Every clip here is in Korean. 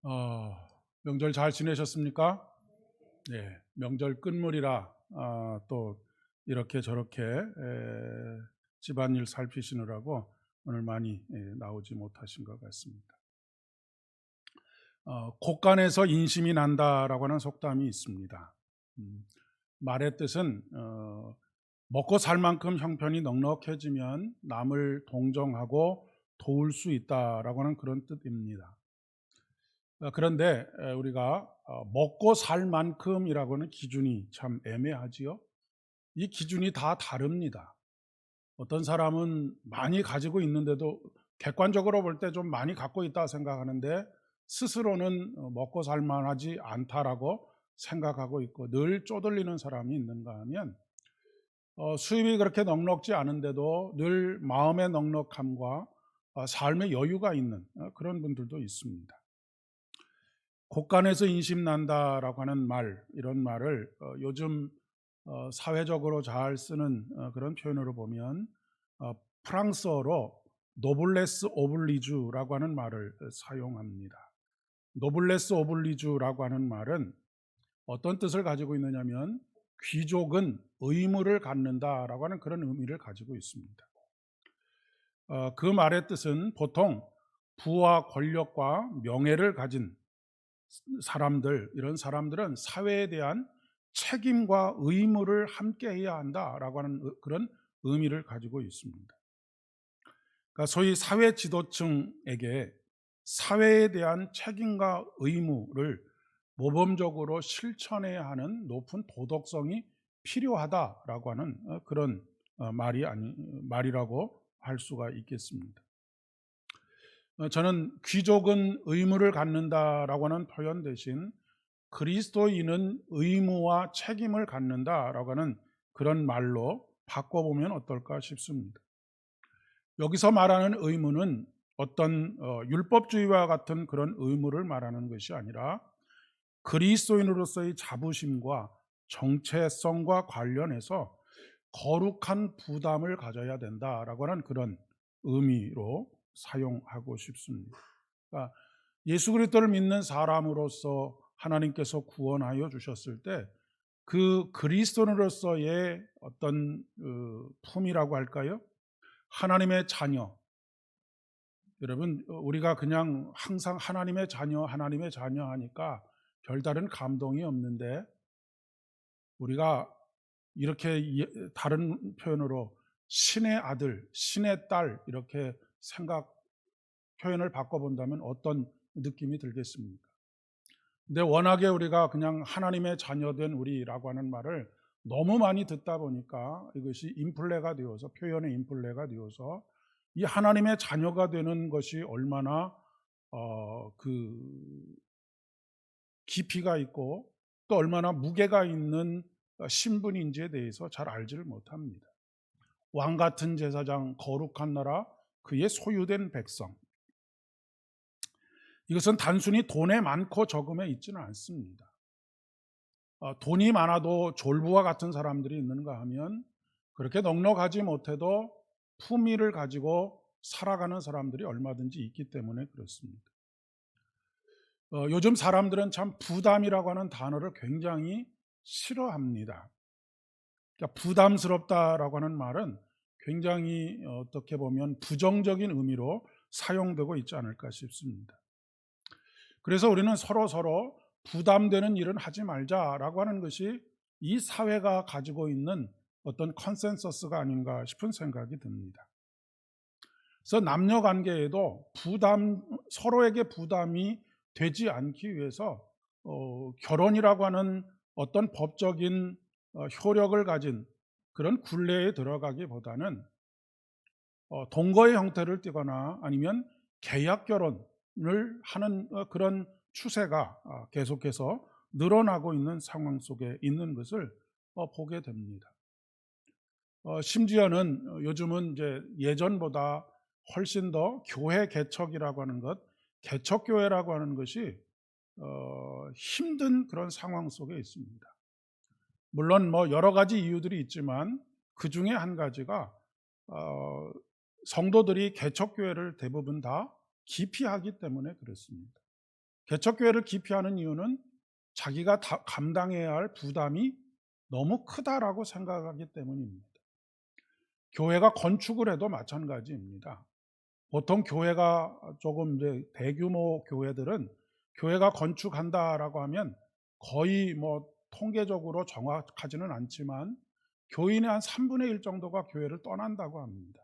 어, 명절 잘 지내셨습니까? 네, 명절 끝물이라 또 이렇게 저렇게 집안일 살피시느라고 오늘 많이 나오지 못하신 것 같습니다. 곳간에서 인심이 난다라고 하는 속담이 있습니다. 음, 말의 뜻은 먹고 살 만큼 형편이 넉넉해지면 남을 동정하고 도울 수 있다라고 하는 그런 뜻입니다. 그런데 우리가 먹고 살 만큼이라고 하는 기준이 참 애매하지요. 이 기준이 다 다릅니다. 어떤 사람은 많이 가지고 있는데도 객관적으로 볼 때 좀 많이 갖고 있다 생각하는데 스스로는 먹고 살 만하지 않다라고 생각하고 있고, 늘 쪼들리는 사람이 있는가 하면 수입이 그렇게 넉넉지 않은데도 늘 마음의 넉넉함과 삶의 여유가 있는 그런 분들도 있습니다. 곳간에서 인심난다라고 하는 말, 이런 말을 요즘 사회적으로 잘 쓰는 그런 표현으로 보면 프랑스어로 노블레스 오블리주라고 하는 말을 사용합니다. 노블레스 오블리주라고 하는 말은 어떤 뜻을 가지고 있느냐면, 귀족은 의무를 갖는다라고 하는 그런 의미를 가지고 있습니다. 그 말의 뜻은 보통 부와 권력과 명예를 가진 사람들, 이런 사람들은 사회에 대한 책임과 의무를 함께 해야 한다라고 하는 그런 의미를 가지고 있습니다. 그러니까 소위 사회 지도층에게 사회에 대한 책임과 의무를 모범적으로 실천해야 하는 높은 도덕성이 필요하다라고 하는 그런 말이라고 할 수가 있겠습니다. 저는 귀족은 의무를 갖는다라고 하는 표현 대신 그리스도인은 의무와 책임을 갖는다라고 하는 그런 말로 바꿔보면 어떨까 싶습니다. 여기서 말하는 의무는 어떤 율법주의와 같은 그런 의무를 말하는 것이 아니라 그리스도인으로서의 자부심과 정체성과 관련해서 거룩한 부담을 가져야 된다라고 하는 그런 의미로 사용하고 싶습니다. 그러니까 예수 그리스도를 믿는 사람으로서 하나님께서 구원하여 주셨을 때 그 그리스도인으로서의 어떤 품이라고 할까요? 하나님의 자녀. 여러분, 우리가 그냥 항상 하나님의 자녀, 하나님의 자녀 하니까 별다른 감동이 없는데, 우리가 이렇게 다른 표현으로 신의 아들, 신의 딸, 이렇게 표현을 바꿔본다면 어떤 느낌이 들겠습니까? 근데 워낙에 우리가 그냥 하나님의 자녀된 우리라고 하는 말을 너무 많이 듣다 보니까 이것이 인플레가 되어서, 표현의 인플레가 되어서 이 하나님의 자녀가 되는 것이 얼마나 그 깊이가 있고 또 얼마나 무게가 있는 신분인지에 대해서 잘 알지를 못합니다. 왕 같은 제사장, 거룩한 나라, 그의 소유된 백성. 이것은 단순히 돈에 많고 적음에 있지는 않습니다. 돈이 많아도 졸부와 같은 사람들이 있는가 하면, 그렇게 넉넉하지 못해도 품위를 가지고 살아가는 사람들이 얼마든지 있기 때문에 그렇습니다. 요즘 사람들은 참 부담이라고 하는 단어를 굉장히 싫어합니다. 그러니까 부담스럽다라고 하는 말은 굉장히 어떻게 보면 부정적인 의미로 사용되고 있지 않을까 싶습니다. 그래서 우리는 서로 부담되는 일은 하지 말자라고 하는 것이 이 사회가 가지고 있는 어떤 컨센서스가 아닌가 싶은 생각이 듭니다. 그래서 남녀 관계에도 서로에게 부담이 되지 않기 위해서 결혼이라고 하는 어떤 법적인 효력을 가진 그런 굴레에 들어가기보다는 동거의 형태를 띠거나 아니면 계약 결혼을 하는 그런 추세가 계속해서 늘어나고 있는 상황 속에 있는 것을 보게 됩니다. 심지어는 요즘은 이제 예전보다 훨씬 더 교회 개척이라고 하는 것, 개척교회라고 하는 것이 힘든 그런 상황 속에 있습니다. 물론 뭐 여러 가지 이유들이 있지만 그 중에 한 가지가 성도들이 개척교회를 대부분 다 기피하기 때문에 그렇습니다. 개척교회를 기피하는 이유는 자기가 감당해야 할 부담이 너무 크다라고 생각하기 때문입니다. 교회가 건축을 해도 마찬가지입니다. 보통 교회가 조금 이제 대규모 교회들은 교회가 건축한다라고 하면 거의 뭐 통계적으로 정확하지는 않지만 교인의 한 3분의 1 정도가 교회를 떠난다고 합니다.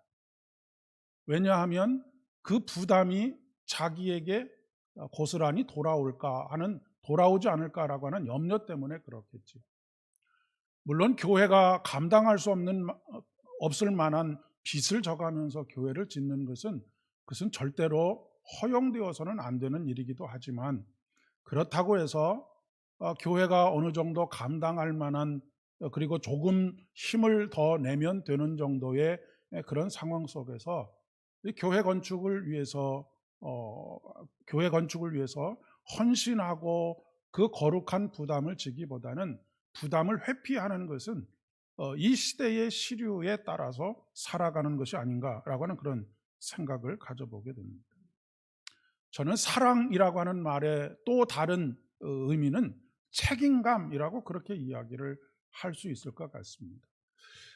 왜냐하면 그 부담이 자기에게 고스란히 돌아오지 않을까라고 하는 염려 때문에 그렇겠죠. 물론 교회가 감당할 수 없을 만한 빚을 져가면서 교회를 짓는 그것은 절대로 허용되어서는 안 되는 일이기도 하지만, 그렇다고 해서 교회가 어느 정도 감당할 만한, 그리고 조금 힘을 더 내면 되는 정도의 그런 상황 속에서 교회 건축을 위해서 헌신하고 그 거룩한 부담을 지기보다는 부담을 회피하는 것은 이 시대의 시류에 따라서 살아가는 것이 아닌가라고 하는 그런 생각을 가져보게 됩니다. 저는 사랑이라고 하는 말의 또 다른 의미는 책임감이라고 그렇게 이야기를 할 수 있을 것 같습니다.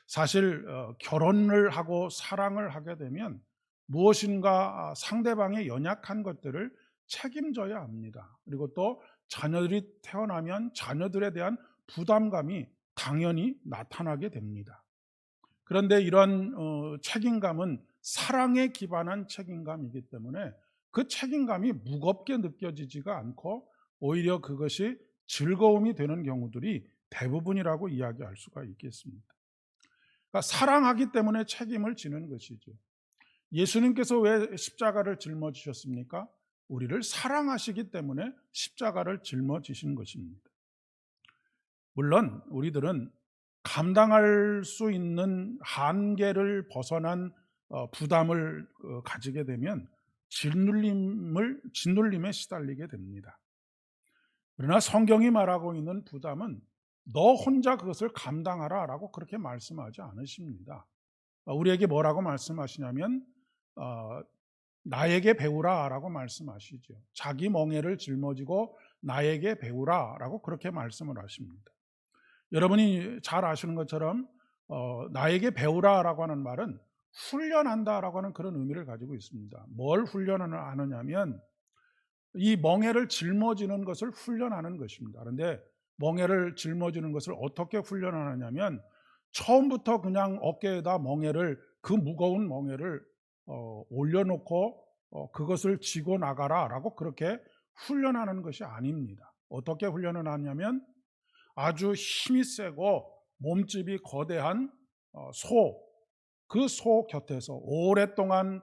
사실 결혼을 하고 사랑을 하게 되면 무엇인가 상대방의 연약한 것들을 책임져야 합니다. 그리고 또 자녀들이 태어나면 자녀들에 대한 부담감이 당연히 나타나게 됩니다. 그런데 이런 책임감은 사랑에 기반한 책임감이기 때문에 그 책임감이 무겁게 느껴지지가 않고 오히려 그것이 즐거움이 되는 경우들이 대부분이라고 이야기할 수가 있겠습니다. 그러니까 사랑하기 때문에 책임을 지는 것이죠. 예수님께서 왜 십자가를 짊어지셨습니까? 우리를 사랑하시기 때문에 십자가를 짊어지신 것입니다. 물론 우리들은 감당할 수 있는 한계를 벗어난 부담을 가지게 되면 짓눌림에 시달리게 됩니다. 그러나 성경이 말하고 있는 부담은 너 혼자 그것을 감당하라라고 그렇게 말씀하지 않으십니다. 우리에게 뭐라고 말씀하시냐면 나에게 배우라라고 말씀하시죠. 자기 멍에를 짊어지고 나에게 배우라라고 그렇게 말씀을 하십니다. 여러분이 잘 아시는 것처럼 나에게 배우라라고 하는 말은 훈련한다라고 하는 그런 의미를 가지고 있습니다. 뭘 훈련하느냐면 이 멍에를 짊어지는 것을 훈련하는 것입니다. 그런데 멍에를 짊어지는 것을 어떻게 훈련하느냐면 처음부터 그냥 어깨에다 그 무거운 멍에를 올려놓고 그것을 지고 나가라라고 그렇게 훈련하는 것이 아닙니다. 어떻게 훈련을 하냐면 아주 힘이 세고 몸집이 거대한 그 소 곁에서 오랫동안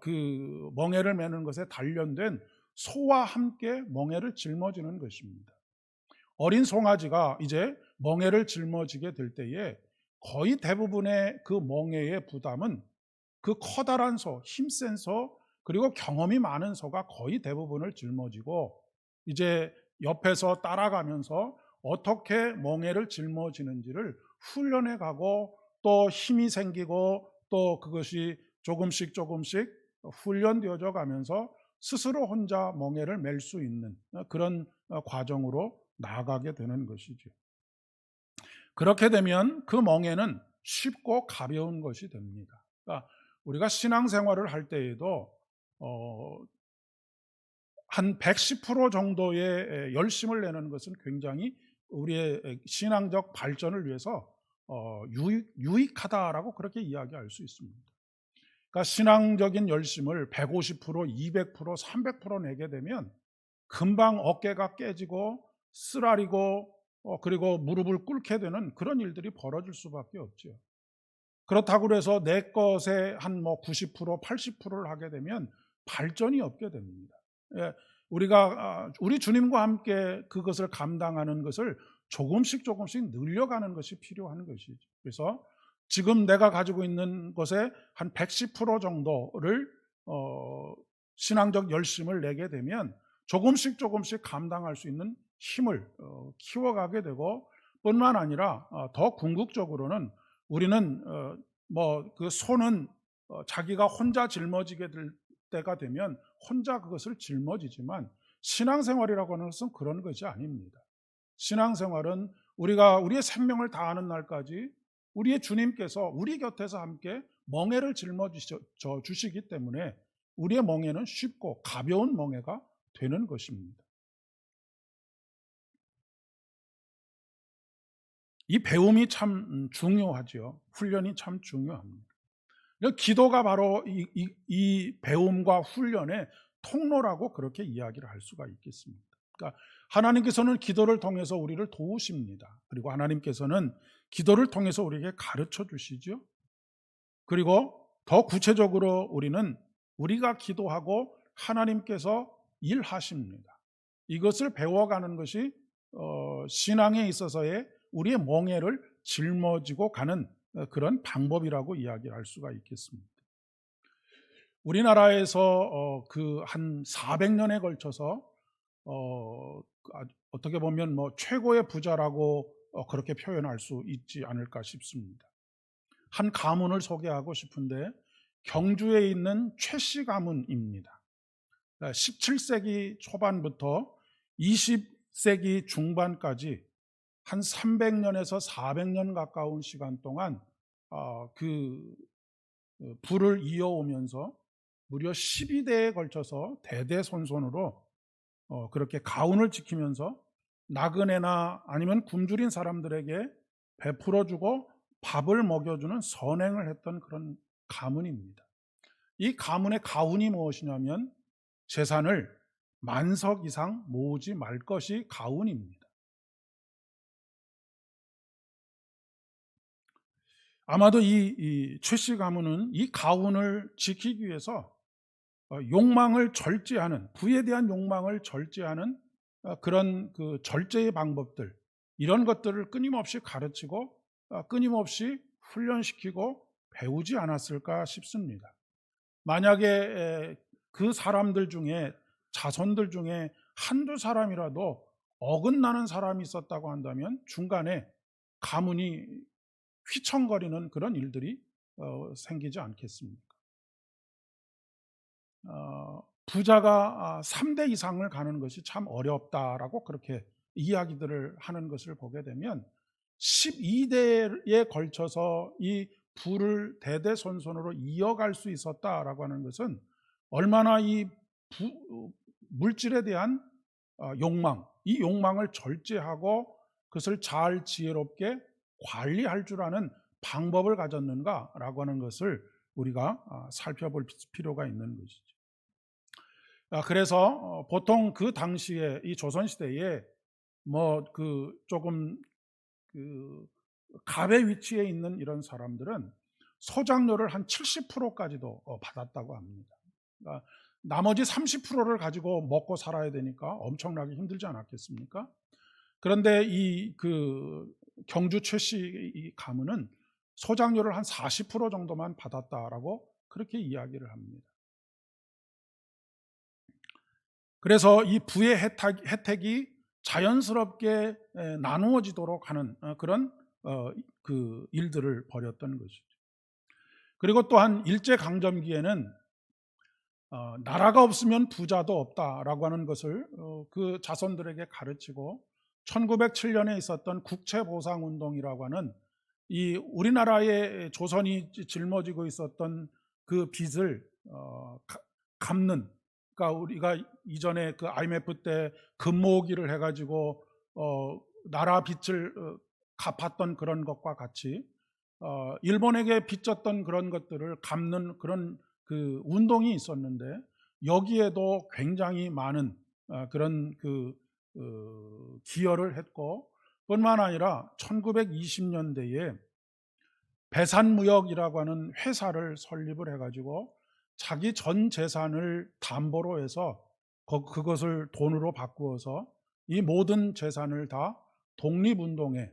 그 멍에를 매는 것에 단련된 소와 함께 멍에를 짊어지는 것입니다. 어린 송아지가 이제 멍에를 짊어지게 될 때에 거의 대부분의 그 멍에의 부담은 그 커다란 소, 힘센 소, 그리고 경험이 많은 소가 거의 대부분을 짊어지고 이제 옆에서 따라가면서 어떻게 멍에를 짊어지는지를 훈련해 가고 또 힘이 생기고 또 그것이 조금씩 훈련되어져 가면서 스스로 혼자 멍에를 맬 수 있는 그런 과정으로 나아가게 되는 것이죠. 그렇게 되면 그 멍에는 쉽고 가벼운 것이 됩니다. 그러니까 우리가 신앙생활을 할 때에도 한 110% 정도의 열심을 내는 것은 굉장히 우리의 신앙적 발전을 위해서 유익하다라고 그렇게 이야기할 수 있습니다. 그러니까 신앙적인 열심을 150%, 200%, 300% 내게 되면 금방 어깨가 깨지고 쓰라리고 그리고 무릎을 꿇게 되는 그런 일들이 벌어질 수밖에 없죠. 그렇다고 해서 내 것에 한 90%, 80%를 하게 되면 발전이 없게 됩니다. 우리 주님과 함께 그것을 감당하는 것을 조금씩 늘려가는 것이 필요한 것이죠. 그래서 지금 내가 가지고 있는 것에 한 110% 정도를 신앙적 열심을 내게 되면 조금씩 감당할 수 있는 힘을 키워가게 되고, 뿐만 아니라 더 궁극적으로는 우리는 그 손은 자기가 혼자 짊어지게 될 때가 되면 혼자 그것을 짊어지지만 신앙생활이라고 하는 것은 그런 것이 아닙니다. 신앙생활은 우리가 우리의 생명을 다하는 날까지 우리의 주님께서 우리 곁에서 함께 멍에를 짊어져 주시기 때문에 우리의 멍에는 쉽고 가벼운 멍에가 되는 것입니다. 이 배움이 참 중요하죠. 훈련이 참 중요합니다. 기도가 바로 이 배움과 훈련의 통로라고 그렇게 이야기를 할 수가 있겠습니다. 그러니까 하나님께서는 기도를 통해서 우리를 도우십니다. 그리고 하나님께서는 기도를 통해서 우리에게 가르쳐 주시죠. 그리고 더 구체적으로 우리는 우리가 기도하고 하나님께서 일하십니다. 이것을 배워가는 것이 신앙에 있어서의 우리의 멍에를 짊어지고 가는 그런 방법이라고 이야기할 수가 있겠습니다. 우리나라에서 그 한 400년에 걸쳐서 어떻게 보면 뭐 최고의 부자라고 그렇게 표현할 수 있지 않을까 싶습니다. 한 가문을 소개하고 싶은데 경주에 있는 최씨 가문입니다. 17세기 초반부터 20세기 중반까지 한 300년에서 400년 가까운 시간 동안 그 부를 이어오면서 무려 12대에 걸쳐서 대대손손으로 그렇게 가훈을 지키면서 나그네나 아니면 굶주린 사람들에게 베풀어주고 밥을 먹여주는 선행을 했던 그런 가문입니다. 이 가문의 가훈이 무엇이냐면 재산을 만석 이상 모으지 말 것이 가훈입니다. 아마도 이 최씨 가문은 이 가훈을 지키기 위해서 욕망을 절제하는, 부에 대한 욕망을 절제하는 그런 그 절제의 방법들, 이런 것들을 끊임없이 가르치고 끊임없이 훈련시키고 배우지 않았을까 싶습니다. 만약에 그 사람들 중에, 자손들 중에 한두 사람이라도 어긋나는 사람이 있었다고 한다면 중간에 가문이 휘청거리는 그런 일들이 생기지 않겠습니까? 부자가 3대 이상을 가는 것이 참 어렵다라고 그렇게 이야기들을 하는 것을 보게 되면 12대에 걸쳐서 이 부를 대대손손으로 이어갈 수 있었다라고 하는 것은 얼마나 이 물질에 대한 욕망, 이 욕망을 절제하고 그것을 잘 지혜롭게 관리할 줄 아는 방법을 가졌는가라고 하는 것을 우리가 살펴볼 필요가 있는 것이죠. 그래서 보통 그 당시에 이 조선 시대에 뭐 그 조금 그 갑의 위치에 있는 이런 사람들은 소장료를 한 70%까지도 받았다고 합니다. 그러니까 나머지 30%를 가지고 먹고 살아야 되니까 엄청나게 힘들지 않았겠습니까? 그런데 이 그 경주 최씨 가문은 소장료를 한 40% 정도만 받았다라고 그렇게 이야기를 합니다. 그래서 이 부의 혜택이 자연스럽게 나누어지도록 하는 그런 그 일들을 벌였던 것이죠. 그리고 또한 일제강점기에는 나라가 없으면 부자도 없다라고 하는 것을 그 자손들에게 가르치고 1907년에 있었던 국채보상운동이라고 하는 이 우리나라의 조선이 짊어지고 있었던 그 빚을 갚는, 그러니까 우리가 이전에 그 IMF 때 금모으기를 해가지고 나라 빚을 갚았던 그런 것과 같이 일본에게 빚졌던 그런 것들을 갚는 그런 그 운동이 있었는데 여기에도 굉장히 많은 그런 그 기여를 했고, 뿐만 아니라 1920년대에 배산무역이라고 하는 회사를 설립을 해가지고 자기 전 재산을 담보로 해서 그것을 돈으로 바꾸어서 이 모든 재산을 다 독립운동에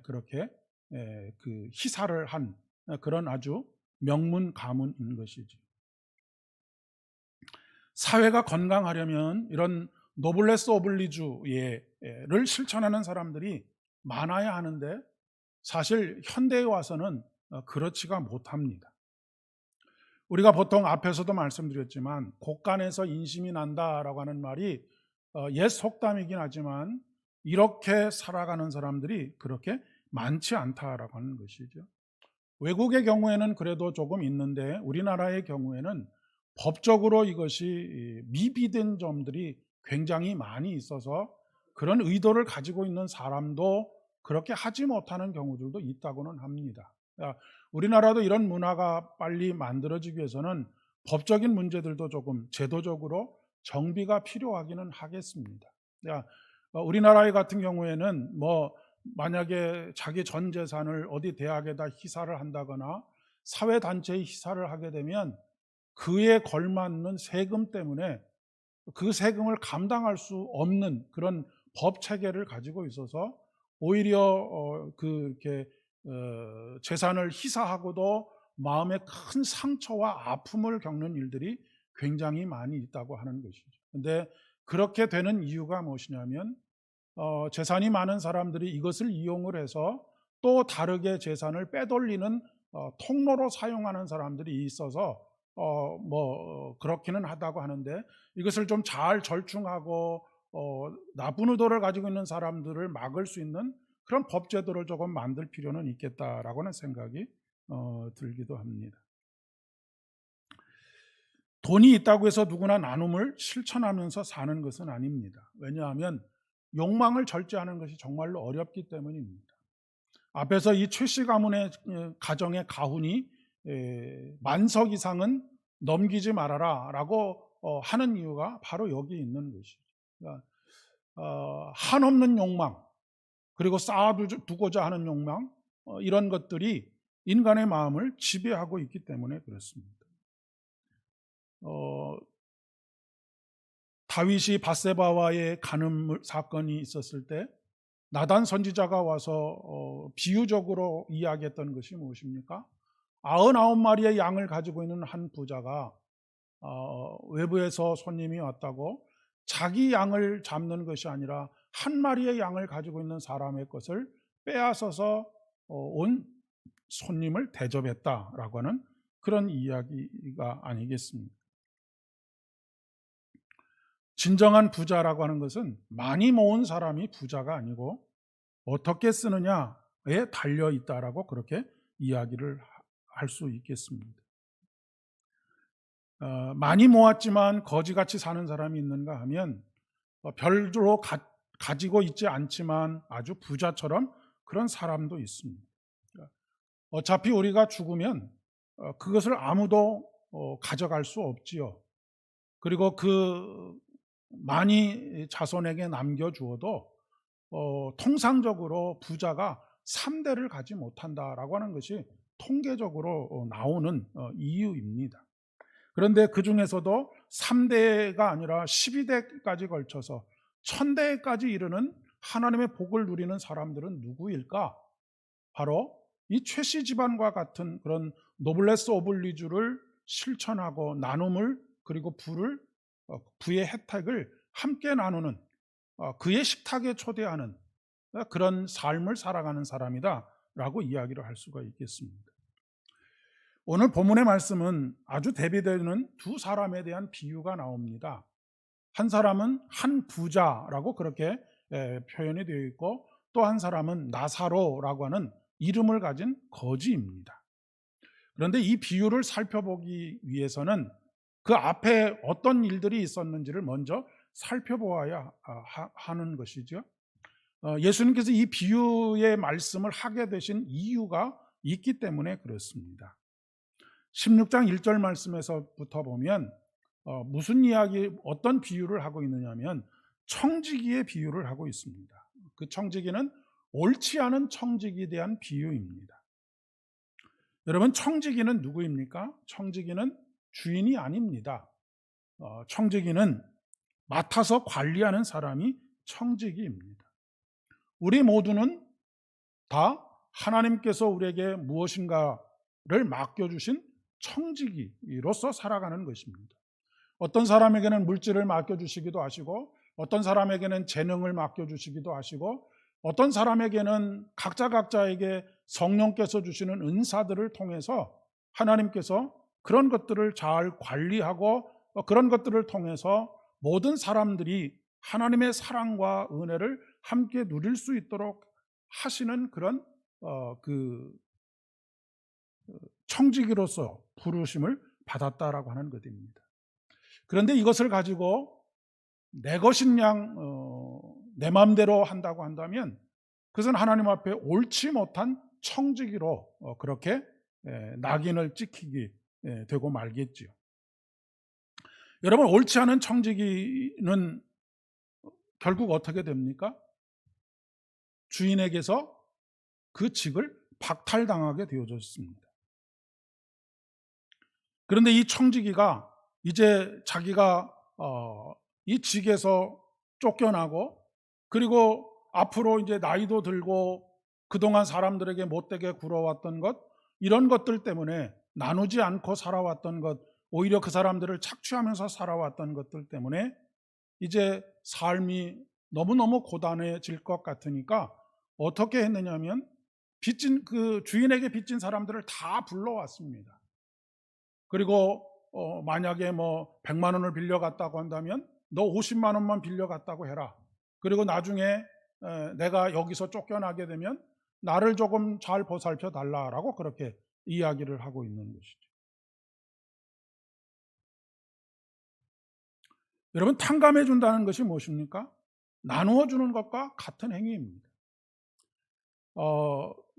그렇게 그 희사를 한 그런 아주 명문 가문인 것이죠. 사회가 건강하려면 이런 노블레스 오블리주를 실천하는 사람들이 많아야 하는데 사실 현대에 와서는 그렇지가 못합니다. 우리가 보통 앞에서도 말씀드렸지만 곳간에서 인심이 난다라고 하는 말이 옛 속담이긴 하지만 이렇게 살아가는 사람들이 그렇게 많지 않다라고 하는 것이죠. 외국의 경우에는 그래도 조금 있는데 우리나라의 경우에는 법적으로 이것이 미비된 점들이 굉장히 많이 있어서 그런 의도를 가지고 있는 사람도 그렇게 하지 못하는 경우들도 있다고는 합니다. 우리나라도 이런 문화가 빨리 만들어지기 위해서는 법적인 문제들도 조금 제도적으로 정비가 필요하기는 하겠습니다. 우리나라 같은 경우에는 만약에 자기 전 재산을 어디 대학에다 희사를 한다거나 사회단체에 희사를 하게 되면 그에 걸맞는 세금 때문에 그 세금을 감당할 수 없는 그런 법 체계를 가지고 있어서 오히려 재산을 희사하고도 마음에 큰 상처와 아픔을 겪는 일들이 굉장히 많이 있다고 하는 것이죠. 그런데 그렇게 되는 이유가 무엇이냐면 재산이 많은 사람들이 이것을 이용을 해서 또 다르게 재산을 빼돌리는 통로로 사용하는 사람들이 있어서 그렇기는 하다고 하는데 이것을 좀 잘 절충하고 나쁜 의도를 가지고 있는 사람들을 막을 수 있는 그런 법제도를 조금 만들 필요는 있겠다라고 하는 생각이 들기도 합니다. 돈이 있다고 해서 누구나 나눔을 실천하면서 사는 것은 아닙니다. 왜냐하면 욕망을 절제하는 것이 정말로 어렵기 때문입니다. 앞에서 이 최씨 가문의 가정의 가훈이 만석 이상은 넘기지 말아라 라고 하는 이유가 바로 여기 있는 것이죠. 그러니까 한없는 욕망, 그리고 쌓아두고자 하는 욕망, 이런 것들이 인간의 마음을 지배하고 있기 때문에 그렇습니다. 다윗이 밧세바와의 간음 사건이 있었을 때 나단 선지자가 와서 비유적으로 이야기했던 것이 무엇입니까? 99마리의 양을 가지고 있는 한 부자가 외부에서 손님이 왔다고 자기 양을 잡는 것이 아니라 한 마리의 양을 가지고 있는 사람의 것을 빼앗아서 온 손님을 대접했다라고 하는 그런 이야기가 아니겠습니까? 진정한 부자라고 하는 것은 많이 모은 사람이 부자가 아니고 어떻게 쓰느냐에 달려 있다라고 그렇게 이야기를 할 수 있겠습니다. 많이 모았지만 거지같이 사는 사람이 있는가 하면 별로 가지고 있지 않지만 아주 부자처럼 그런 사람도 있습니다. 어차피 우리가 죽으면 그것을 아무도 가져갈 수 없지요. 그리고 그 많이 자손에게 남겨주어도 통상적으로 부자가 3대를 가지 못한다라고 하는 것이 통계적으로 나오는 이유입니다. 그런데 그 중에서도 3대가 아니라 12대까지 걸쳐서 1000대까지 이르는 하나님의 복을 누리는 사람들은 누구일까? 바로 이 최씨 집안과 같은 그런 노블레스 오블리주를 실천하고 나눔을, 그리고 부의 혜택을 함께 나누는, 그의 식탁에 초대하는 그런 삶을 살아가는 사람이다라고 이야기를 할 수가 있겠습니다. 오늘 본문의 말씀은 아주 대비되는 두 사람에 대한 비유가 나옵니다. 한 사람은 한 부자라고 그렇게 표현이 되어 있고, 또 한 사람은 나사로라고 하는 이름을 가진 거지입니다. 그런데 이 비유를 살펴보기 위해서는 그 앞에 어떤 일들이 있었는지를 먼저 살펴보아야 하는 것이죠. 예수님께서 이 비유의 말씀을 하게 되신 이유가 있기 때문에 그렇습니다. 16장 1절 말씀에서부터 보면 무슨 이야기, 어떤 비유를 하고 있느냐면 청지기의 비유를 하고 있습니다. 그 청지기는 옳지 않은 청지기에 대한 비유입니다. 여러분, 청지기는 누구입니까? 청지기는 주인이 아닙니다. 청지기는 맡아서 관리하는 사람이 청지기입니다. 우리 모두는 다 하나님께서 우리에게 무엇인가를 맡겨주신 청지기로서 살아가는 것입니다. 어떤 사람에게는 물질을 맡겨주시기도 하시고, 어떤 사람에게는 재능을 맡겨주시기도 하시고, 어떤 사람에게는 각자에게 성령께서 주시는 은사들을 통해서 하나님께서 그런 것들을 잘 관리하고 그런 것들을 통해서 모든 사람들이 하나님의 사랑과 은혜를 함께 누릴 수 있도록 하시는 그런 청지기로서 부르심을 받았다라고 하는 것입니다. 그런데 이것을 가지고 내 것인 양 내 마음대로 한다고 한다면 그것은 하나님 앞에 옳지 못한 청지기로 그렇게 낙인을 찍히게 되고 말겠지요. 여러분, 옳지 않은 청지기는 결국 어떻게 됩니까? 주인에게서 그 직을 박탈당하게 되어졌습니다. 그런데 이 청지기가 이제 자기가 이 직에서 쫓겨나고, 그리고 앞으로 이제 나이도 들고 그동안 사람들에게 못되게 굴어왔던 것, 이런 것들 때문에 나누지 않고 살아왔던 것, 오히려 그 사람들을 착취하면서 살아왔던 것들 때문에 이제 삶이 너무너무 고단해질 것 같으니까 어떻게 했느냐면 그 주인에게 빚진 사람들을 다 불러왔습니다. 그리고 만약에 뭐 100만 원을 빌려갔다고 한다면 너 50만 원만 빌려갔다고 해라. 그리고 나중에 내가 여기서 쫓겨나게 되면 나를 조금 잘 보살펴 달라라고 그렇게 이야기를 하고 있는 것이죠. 여러분, 탕감해 준다는 것이 무엇입니까? 나누어 주는 것과 같은 행위입니다.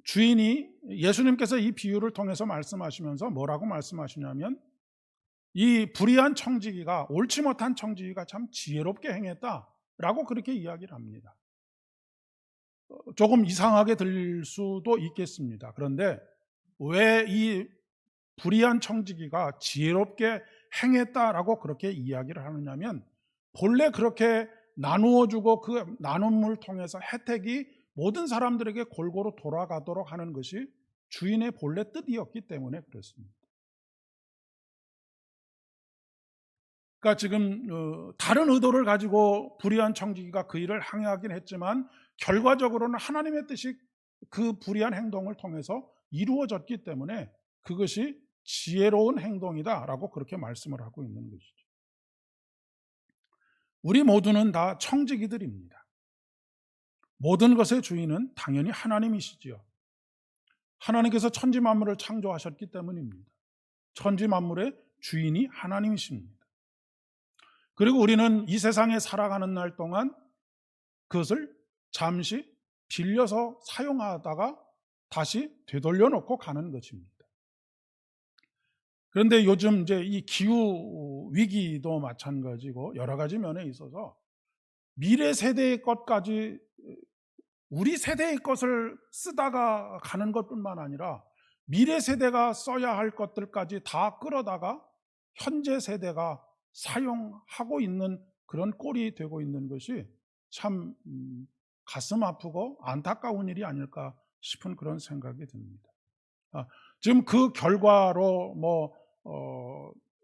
주인이, 예수님께서 이 비유를 통해서 말씀하시면서 뭐라고 말씀하시냐면 이 불의한 청지기가, 옳지 못한 청지기가 참 지혜롭게 행했다라고 그렇게 이야기를 합니다. 조금 이상하게 들릴 수도 있겠습니다. 그런데 왜 이 불의한 청지기가 지혜롭게 행했다라고 그렇게 이야기를 하느냐면 본래 그렇게 나누어 주고 그 나눔을 통해서 혜택이 모든 사람들에게 골고루 돌아가도록 하는 것이 주인의 본래 뜻이었기 때문에 그렇습니다. 그러니까 지금 다른 의도를 가지고 불의한 청지기가 그 일을 항해하긴 했지만 결과적으로는 하나님의 뜻이 그 불의한 행동을 통해서 이루어졌기 때문에 그것이 지혜로운 행동이다라고 그렇게 말씀을 하고 있는 것이죠. 우리 모두는 다 청지기들입니다. 모든 것의 주인은 당연히 하나님이시지요. 하나님께서 천지 만물을 창조하셨기 때문입니다. 천지 만물의 주인이 하나님이십니다. 그리고 우리는 이 세상에 살아가는 날 동안 그것을 잠시 빌려서 사용하다가 다시 되돌려 놓고 가는 것입니다. 그런데 요즘 이제 이 기후 위기도 마찬가지고 여러 가지 면에 있어서 미래 세대의 것까지 우리 세대의 것을 쓰다가 가는 것뿐만 아니라 미래 세대가 써야 할 것들까지 다 끌어다가 현재 세대가 사용하고 있는 그런 꼴이 되고 있는 것이 참 가슴 아프고 안타까운 일이 아닐까 싶은 그런 생각이 듭니다. 지금 그 결과로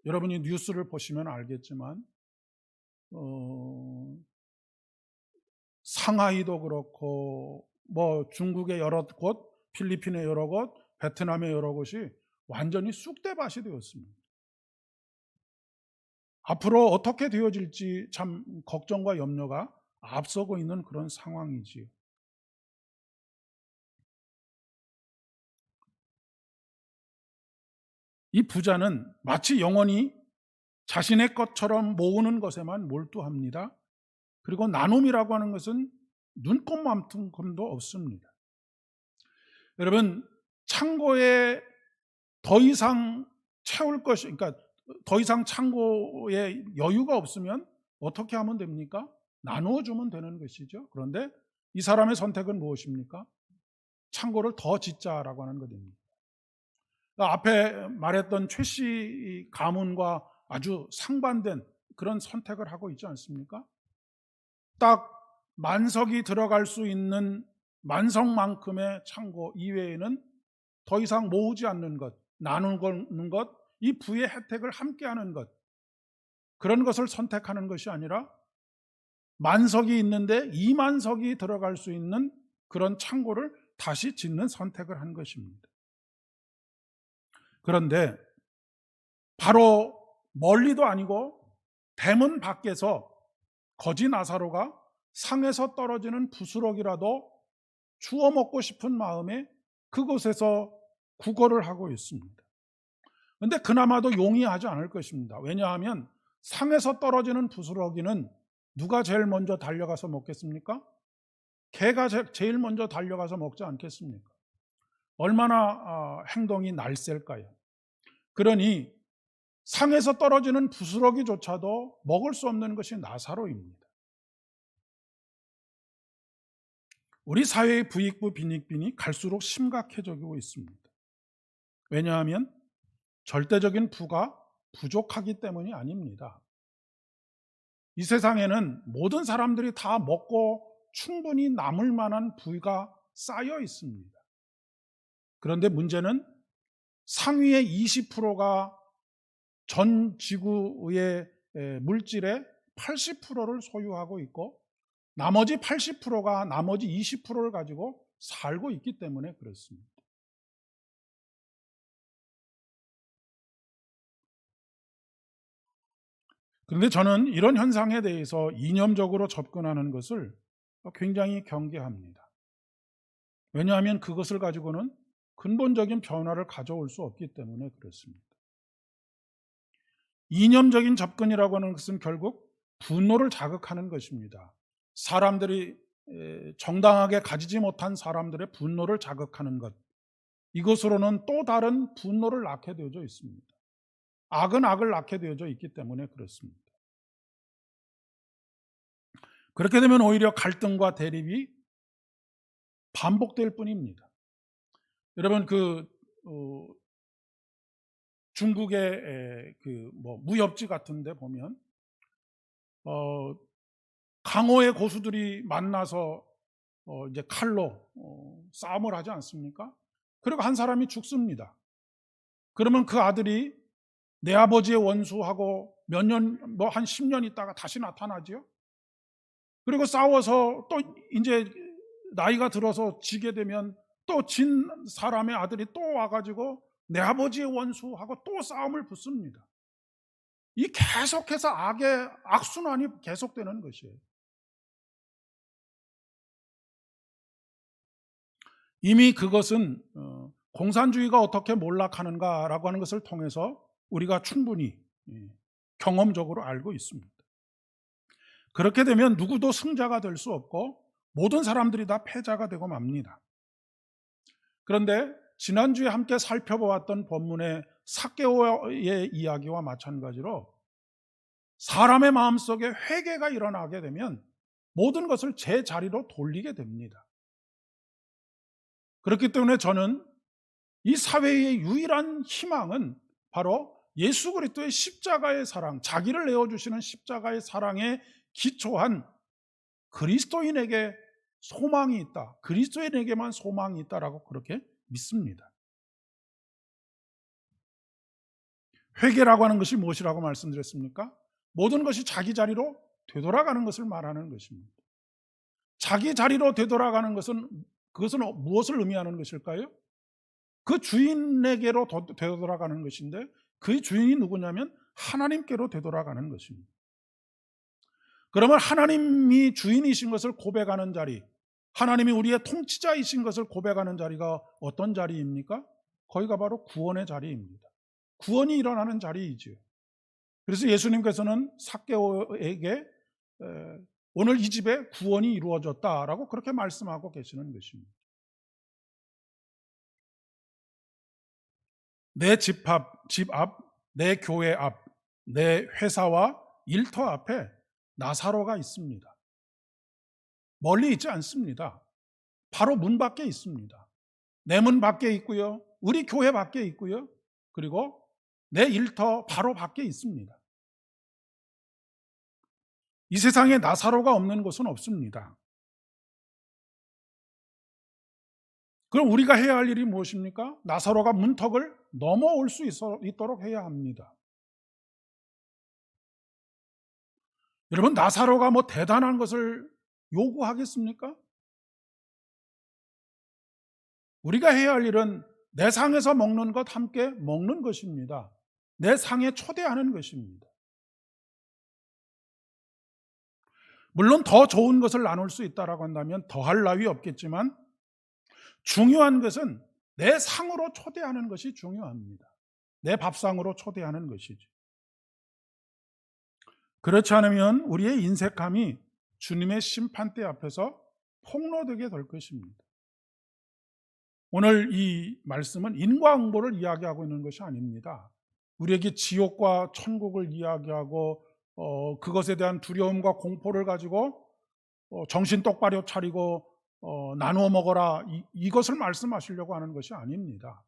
여러분이 뉴스를 보시면 알겠지만 상하이도 그렇고 중국의 여러 곳, 필리핀의 여러 곳, 베트남의 여러 곳이 완전히 쑥대밭이 되었습니다. 앞으로 어떻게 되어질지 참 걱정과 염려가 앞서고 있는 그런 상황이지요. 이 부자는 마치 영원히 자신의 것처럼 모으는 것에만 몰두합니다. 그리고 나눔이라고 하는 것은 눈꼽만큼도 없습니다. 여러분, 창고에 더 이상 채울 것이, 그러니까 더 이상 창고에 여유가 없으면 어떻게 하면 됩니까? 나누어 주면 되는 것이죠. 그런데 이 사람의 선택은 무엇입니까? 창고를 더 짓자라고 하는 것입니다. 앞에 말했던 최 씨 가문과 아주 상반된 그런 선택을 하고 있지 않습니까? 딱 만석이 들어갈 수 있는 만석만큼의 창고 이외에는 더 이상 모으지 않는 것, 나누는 것, 이 부의 혜택을 함께하는 것, 그런 것을 선택하는 것이 아니라 만석이 있는데 2만석이 들어갈 수 있는 그런 창고를 다시 짓는 선택을 한 것입니다. 그런데 바로 멀리도 아니고 대문 밖에서 거지 나사로가 상에서 떨어지는 부스럭이라도 주워 먹고 싶은 마음에 그곳에서 구걸을 하고 있습니다. 그런데 그나마도 용이하지 않을 것입니다. 왜냐하면 상에서 떨어지는 부스러기는 누가 제일 먼저 달려가서 먹겠습니까? 개가 제일 먼저 달려가서 먹지 않겠습니까? 얼마나 행동이 날쌘까요? 그러니 상에서 떨어지는 부스러기조차도 먹을 수 없는 것이 나사로입니다. 우리 사회의 부익부 빈익빈이 갈수록 심각해지고 있습니다. 왜냐하면 절대적인 부가 부족하기 때문이 아닙니다. 이 세상에는 모든 사람들이 다 먹고 충분히 남을 만한 부가 쌓여 있습니다. 그런데 문제는 상위의 20%가 전 지구의 물질의 80%를 소유하고 있고 나머지 80%가 나머지 20%를 가지고 살고 있기 때문에 그렇습니다. 그런데 저는 이런 현상에 대해서 이념적으로 접근하는 것을 굉장히 경계합니다. 왜냐하면 그것을 가지고는 근본적인 변화를 가져올 수 없기 때문에 그렇습니다. 이념적인 접근이라고 하는 것은 결국 분노를 자극하는 것입니다. 사람들이 정당하게 가지지 못한 사람들의 분노를 자극하는 것, 이것으로는 또 다른 분노를 낳게 되어져 있습니다. 악은 악을 낳게 되어져 있기 때문에 그렇습니다. 그렇게 되면 오히려 갈등과 대립이 반복될 뿐입니다. 여러분 중국의 무협지 같은데 보면 강호의 고수들이 만나서 이제 칼로 싸움을 하지 않습니까? 그리고 한 사람이 죽습니다. 그러면 그 아들이 내 아버지의 원수하고 몇 년, 한 10년 있다가 다시 나타나지요. 그리고 싸워서 또 이제 나이가 들어서 지게 되면 또 진 사람의 아들이 또 와가지고 내 아버지의 원수하고 또 싸움을 붙습니다. 이 계속해서 악의 악순환이 계속되는 것이에요. 이미 그것은 공산주의가 어떻게 몰락하는가라고 하는 것을 통해서 우리가 충분히 경험적으로 알고 있습니다. 그렇게 되면 누구도 승자가 될 수 없고 모든 사람들이 다 패자가 되고 맙니다. 그런데 지난주에 함께 살펴보았던 본문의 삭개오의 이야기와 마찬가지로 사람의 마음속에 회개가 일어나게 되면 모든 것을 제자리로 돌리게 됩니다. 그렇기 때문에 저는 이 사회의 유일한 희망은 바로 예수 그리스도의 십자가의 사랑, 자기를 내어주시는 십자가의 사랑에 기초한 그리스도인에게 소망이 있다. 그리스도인에게만 소망이 있다라고 그렇게 믿습니다. 회개라고 하는 것이 무엇이라고 말씀드렸습니까? 모든 것이 자기 자리로 되돌아가는 것을 말하는 것입니다. 자기 자리로 되돌아가는 것은 그것은 무엇을 의미하는 것일까요? 그 주인에게로 되돌아가는 것인데 그 주인이 누구냐면 하나님께로 되돌아가는 것입니다. 그러면 하나님이 주인이신 것을 고백하는 자리, 하나님이 우리의 통치자이신 것을 고백하는 자리가 어떤 자리입니까? 거기가 바로 구원의 자리입니다. 구원이 일어나는 자리이지요. 그래서 예수님께서는 삭개오에게 오늘 이 집에 구원이 이루어졌다라고 그렇게 말씀하고 계시는 것입니다. 내 집 앞, 내 교회 앞, 내 회사와 일터 앞에 나사로가 있습니다. 멀리 있지 않습니다. 바로 문 밖에 있습니다. 내 문 밖에 있고요. 우리 교회 밖에 있고요. 그리고 내 일터 바로 밖에 있습니다. 이 세상에 나사로가 없는 곳은 없습니다. 그럼 우리가 해야 할 일이 무엇입니까? 나사로가 문턱을 넘어올 수 있도록 해야 합니다. 여러분, 나사로가 대단한 것을 요구하겠습니까? 우리가 해야 할 일은 내 상에서 먹는 것 함께 먹는 것입니다. 내 상에 초대하는 것입니다. 물론 더 좋은 것을 나눌 수 있다라고 한다면 더할 나위 없겠지만 중요한 것은 내 상으로 초대하는 것이 중요합니다. 내 밥상으로 초대하는 것이죠. 그렇지 않으면 우리의 인색함이 주님의 심판대 앞에서 폭로되게 될 것입니다. 오늘 이 말씀은 인과응보를 이야기하고 있는 것이 아닙니다. 우리에게 지옥과 천국을 이야기하고 그것에 대한 두려움과 공포를 가지고 정신 똑바로 차리고 나누어 먹어라, 이것을 말씀하시려고 하는 것이 아닙니다.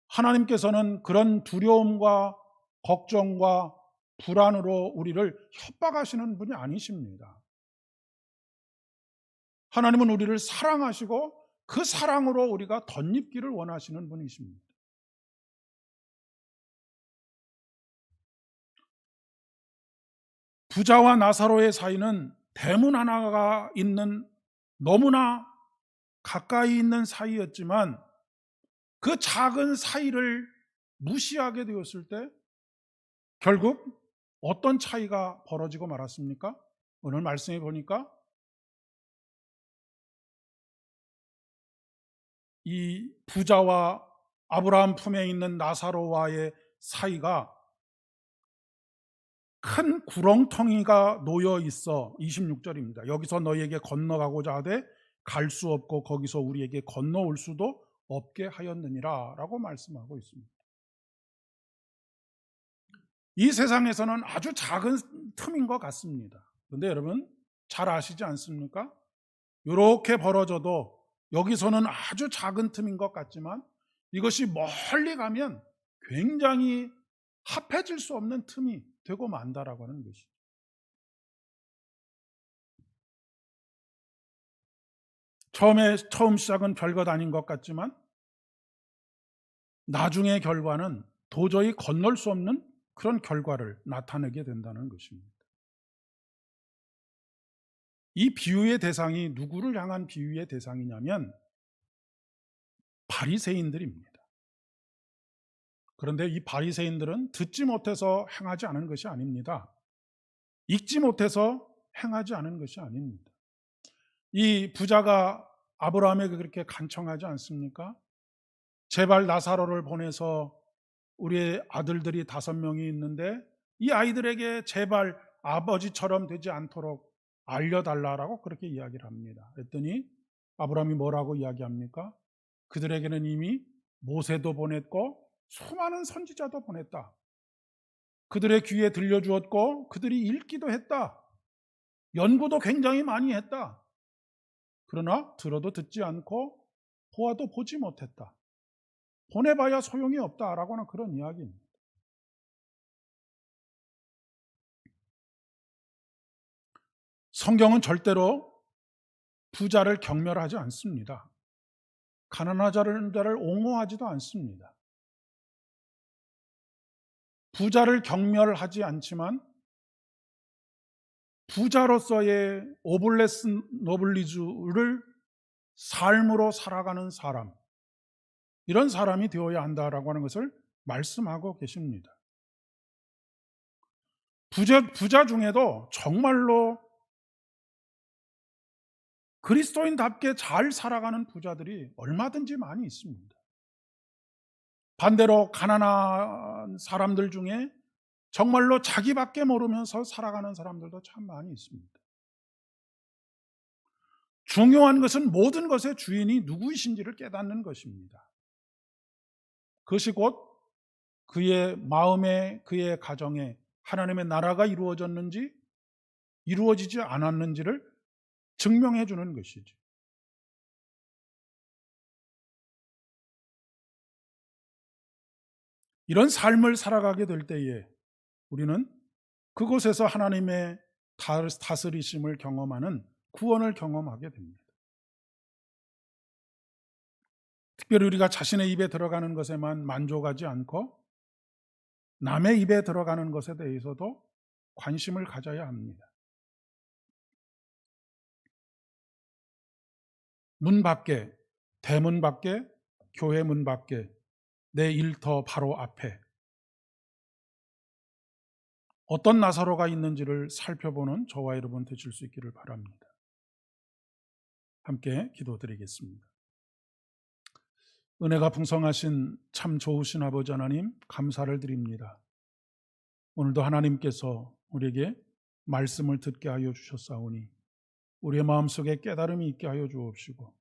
하나님께서는 그런 두려움과 걱정과 불안으로 우리를 협박하시는 분이 아니십니다. 하나님은 우리를 사랑하시고 그 사랑으로 우리가 덧입기를 원하시는 분이십니다. 부자와 나사로의 사이는 대문 하나가 있는 너무나 가까이 있는 사이였지만 그 작은 사이를 무시하게 되었을 때 결국 어떤 차이가 벌어지고 말았습니까? 오늘 말씀해 보니까 이 부자와 아브라함 품에 있는 나사로와의 사이가 큰 구렁텅이가 놓여 있어. 26절입니다. 여기서 너희에게 건너가고자 하되 갈 수 없고 거기서 우리에게 건너올 수도 없게 하였느니라 라고 말씀하고 있습니다. 이 세상에서는 아주 작은 틈인 것 같습니다. 그런데 여러분 잘 아시지 않습니까? 이렇게 벌어져도 여기서는 아주 작은 틈인 것 같지만 이것이 멀리 가면 굉장히 합해질 수 없는 틈이 되고 만다라고 하는 것이죠. 처음 시작은 별것 아닌 것 같지만 나중의 결과는 도저히 건널 수 없는 그런 결과를 나타내게 된다는 것입니다. 이 비유의 대상이 누구를 향한 비유의 대상이냐면 바리새인들입니다. 그런데 이 바리새인들은 듣지 못해서 행하지 않은 것이 아닙니다. 읽지 못해서 행하지 않은 것이 아닙니다. 이 부자가 아브라함에게 그렇게 간청하지 않습니까? 제발 나사로를 보내서 우리의 아들들이 5명이 있는데 이 아이들에게 제발 아버지처럼 되지 않도록 알려달라라고 그렇게 이야기를 합니다. 그랬더니 아브라함이 뭐라고 이야기합니까? 그들에게는 이미 모세도 보냈고 수많은 선지자도 보냈다. 그들의 귀에 들려주었고 그들이 읽기도 했다. 연구도 굉장히 많이 했다. 그러나 들어도 듣지 않고 보아도 보지 못했다. 보내봐야 소용이 없다라고 하는 그런 이야기입니다. 성경은 절대로 부자를 경멸하지 않습니다. 가난한 자를 옹호하지도 않습니다. 부자를 경멸하지 않지만 부자로서의 오블레스 노블리주를 삶으로 살아가는 사람, 이런 사람이 되어야 한다라고 하는 것을 말씀하고 계십니다. 부자 중에도 정말로 그리스도인답게 잘 살아가는 부자들이 얼마든지 많이 있습니다. 반대로 가난한 사람들 중에 정말로 자기밖에 모르면서 살아가는 사람들도 참 많이 있습니다. 중요한 것은 모든 것의 주인이 누구이신지를 깨닫는 것입니다. 그것이 곧 그의 마음에, 그의 가정에 하나님의 나라가 이루어졌는지 이루어지지 않았는지를 증명해 주는 것이죠. 이런 삶을 살아가게 될 때에 우리는 그곳에서 하나님의 다스리심을 경험하는 구원을 경험하게 됩니다. 특별히 우리가 자신의 입에 들어가는 것에만 만족하지 않고 남의 입에 들어가는 것에 대해서도 관심을 가져야 합니다. 문 밖에, 대문 밖에, 교회 문 밖에, 내 일터 바로 앞에 어떤 나사로가 있는지를 살펴보는 저와 여러분 되실 수 있기를 바랍니다. 함께 기도드리겠습니다. 은혜가 풍성하신 참 좋으신 아버지 하나님, 감사를 드립니다. 오늘도 하나님께서 우리에게 말씀을 듣게 하여 주셨사오니 우리의 마음속에 깨달음이 있게 하여 주옵시고,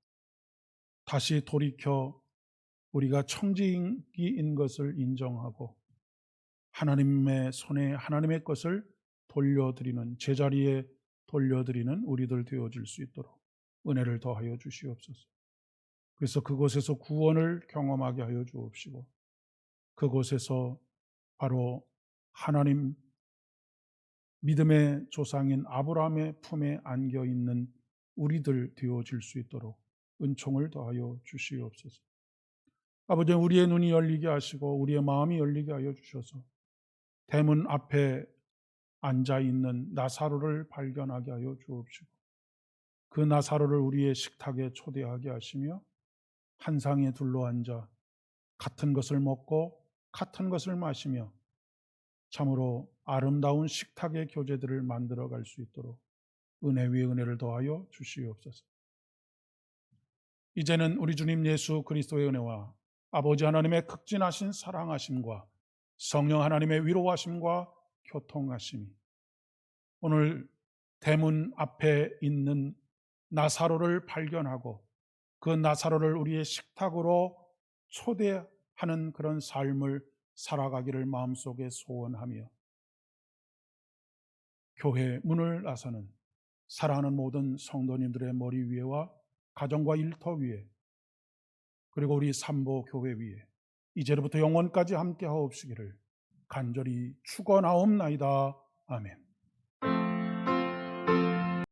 다시 돌이켜 우리가 청지기인 것을 인정하고 하나님의 손에 하나님의 것을 돌려드리는, 제자리에 돌려드리는 우리들 되어질 수 있도록 은혜를 더하여 주시옵소서. 그래서 그곳에서 구원을 경험하게 하여 주옵시고, 그곳에서 바로 하나님 믿음의 조상인 아브라함의 품에 안겨 있는 우리들 되어질 수 있도록 은총을 더하여 주시옵소서. 아버지, 우리의 눈이 열리게 하시고 우리의 마음이 열리게 하여 주셔서 대문 앞에 앉아 있는 나사로를 발견하게 하여 주옵시고, 그 나사로를 우리의 식탁에 초대하게 하시며 한 상에 둘러앉아 같은 것을 먹고 같은 것을 마시며 참으로 아름다운 식탁의 교제들을 만들어갈 수 있도록 은혜 위에 은혜를 더하여 주시옵소서. 이제는 우리 주님 예수 그리스도의 은혜와 아버지 하나님의 극진하신 사랑하심과 성령 하나님의 위로하심과 교통하심이 오늘 대문 앞에 있는 나사로를 발견하고 그 나사로를 우리의 식탁으로 초대하는 그런 삶을 살아가기를 마음속에 소원하며, 교회 문을 나서는 사랑하는 모든 성도님들의 머리 위에와 가정과 일터 위에, 그리고 우리 삼보 교회 위에 이제로부터 영원까지 함께 하옵시기를 간절히 축원하옵나이다. 아멘.